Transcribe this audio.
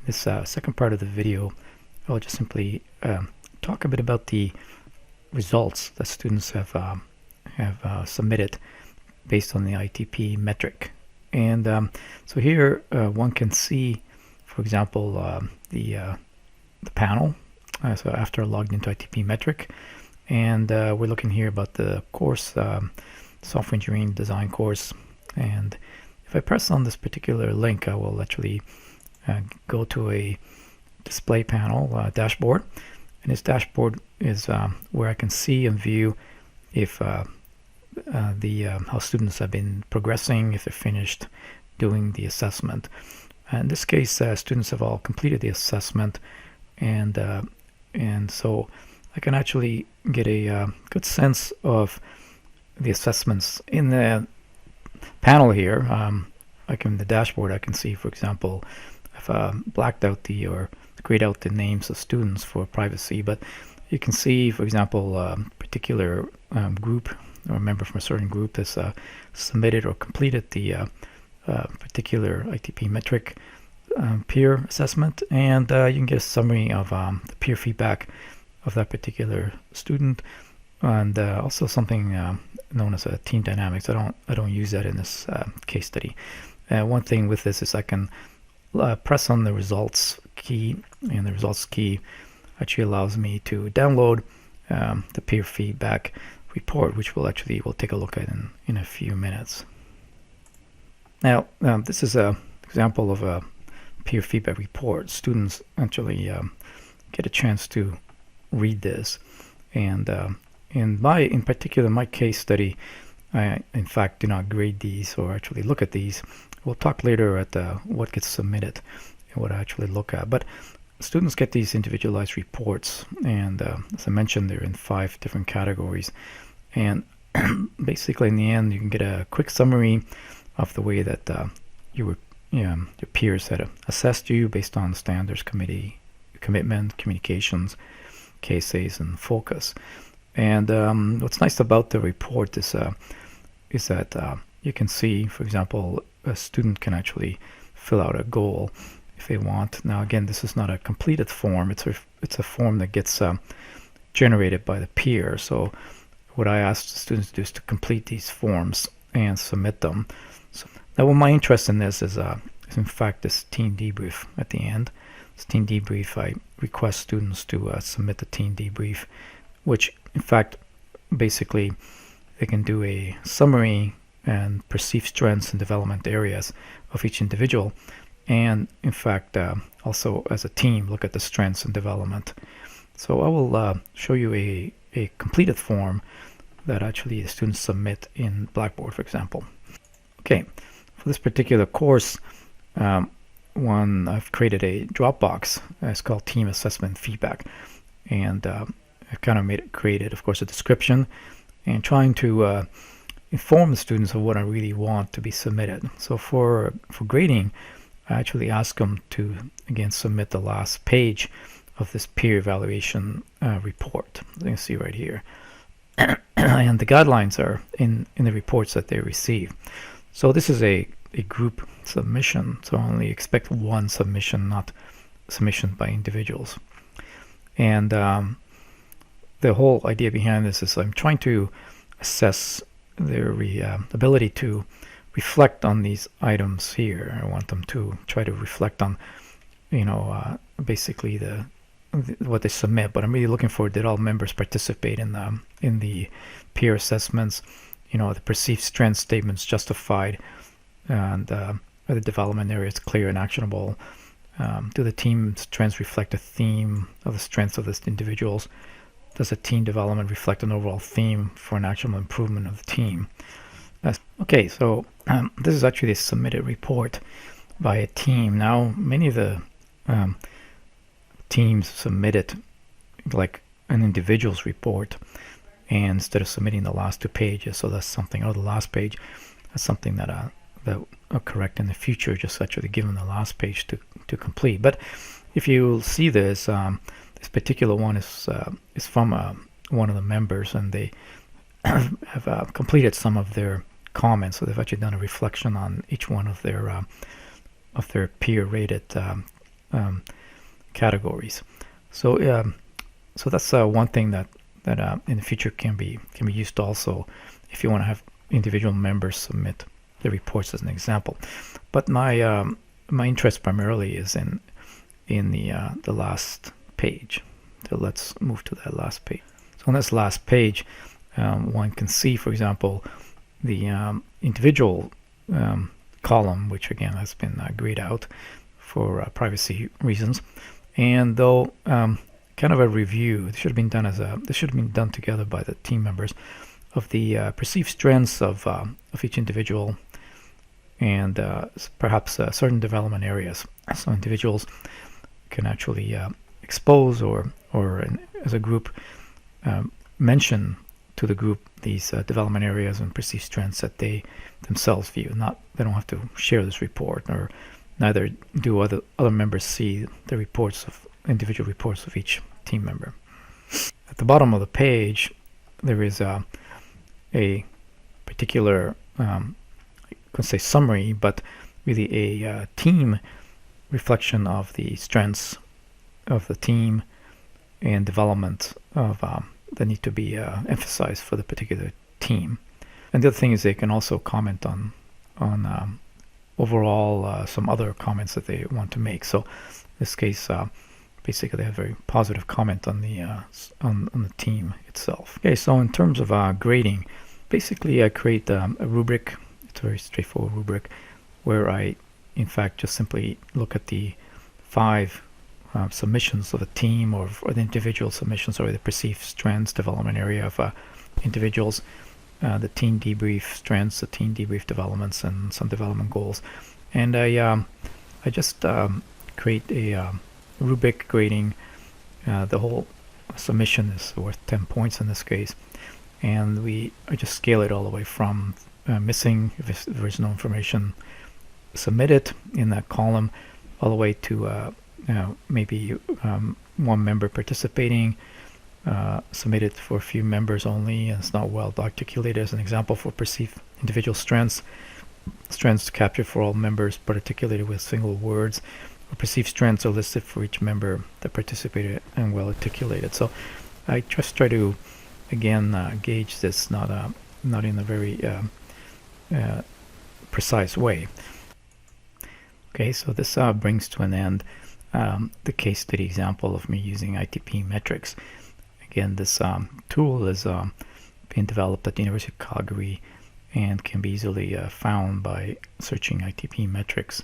this second part of the video, I'll just simply talk a bit about the results that students have submitted based on the ITP metric. And so here one can see, for example, the panel. So after I logged into ITP metric, and we're looking here about the course, software engineering design course. And if I press on this particular link, I will actually go to a display panel dashboard, and this dashboard is where I can see and view if how students have been progressing, if they're finished doing the assessment. In this case, students have all completed the assessment, and so I can actually get a good sense of the assessments in the panel here. Like in the dashboard, I can see, for example, I've blacked out or grayed out the names of students for privacy, but you can see, for example, a particular group or a member from a certain group has submitted or completed the particular ITP metric peer assessment, and you can get a summary of the peer feedback of that particular student, and also something known as a team dynamics. I don't use that in this case study. One thing with this is I can press on the results key, and the results key actually allows me to download the peer feedback report, which we'll take a look at in a few minutes. Now, this is an example of a peer feedback report. Students actually get a chance to read this, and in particular my case study, I in fact do not grade these or actually look at these. We'll talk later at what gets submitted and what I actually look at, but students get these individualized reports, and as I mentioned, they're in 5 different categories, and basically in the end you can get a quick summary of the way that your peers had assessed you based on standards, commitment, communications, cases, and focus. And what's nice about the report is that you can see, for example, a student can actually fill out a goal if they want. Now again, this is not a completed form. It's a form that gets generated by the peer. So what I ask the students to do is to complete these forms and submit them. So now, my interest in this is in fact this team debrief at the end. This team debrief, I request students to submit the team debrief, which in fact basically they can do a summary and perceived strengths and development areas of each individual, and in fact also as a team look at the strengths and development. So I will show you a completed form that actually the students submit in Blackboard, for example. Okay, for this particular course, I've created a Dropbox. It's called Team Assessment Feedback, and I kind of created, of course, a description and trying to inform the students of what I really want to be submitted. So for grading, I actually ask them to again submit the last page of this peer evaluation report. You can see right here, and the guidelines are in the reports that they receive. So this is a group submission, so I only expect one submission, not submission by individuals. And the whole idea behind this is I'm trying to assess their ability to reflect on these items here. I want them to try to reflect on, basically what they submit. But I'm really looking for, did all members participate in the peer assessments? The perceived strength statements justified, and are the development areas clear and actionable? Do the team strengths reflect a theme of the strengths of the individuals? Does the team development reflect an overall theme for an actionable improvement of the team? Okay, so this is actually a submitted report by a team. Now, many of the teams submitted like an individual's report, and instead of submitting the last 2 pages, so that's something, or the last page, that's something that I'll correct in the future, just actually give them the last page to complete. But if you see this, this particular one is from one of the members, and they have completed some of their comments. So they've actually done a reflection on each one of their peer rated categories. So so that's one thing that in the future can be used also if you want to have individual members submit the reports as an example. But my my interest primarily is in the last page. So let's move to that last page. So on this last page, one can see, for example, the individual column, which again has been grayed out for privacy reasons. And though kind of a review, this should have been done together by the team members of the perceived strengths of each individual, and perhaps certain development areas. So individuals can actually expose or as a group mention to the group these development areas and perceived strengths that they themselves view. They don't have to share this report, or neither do other members see the individual reports of each team member. At the bottom of the page, there is a particular, I could say summary, but really a team reflection of the strengths of the team and development of that need to be emphasized for the particular team. And the other thing is they can also comment on overall some other comments that they want to make. So in this case, basically they have a very positive comment on the team itself. Okay, so in terms of grading, basically I create a rubric. It's a very straightforward rubric where I in fact just simply look at the 5 submissions of a team or the individual submissions, or the perceived strengths, development area of individuals, the team debrief strengths, the team debrief developments, and some development goals. And I just create a rubric grading. The whole submission is worth 10 points in this case, and I just scale it all the way from missing, if there's no information submitted in that column, all the way to maybe one member participating, submitted for a few members only, and it's not well articulated. As an example, for perceived individual strengths captured for all members but articulated with single words, or perceived strengths are listed for each member that participated and well articulated. So I just try to again gauge this not in a very precise way. Okay, so this brings to an end the case study example of me using ITP metrics. Again, this tool is being developed at the University of Calgary and can be easily found by searching ITP metrics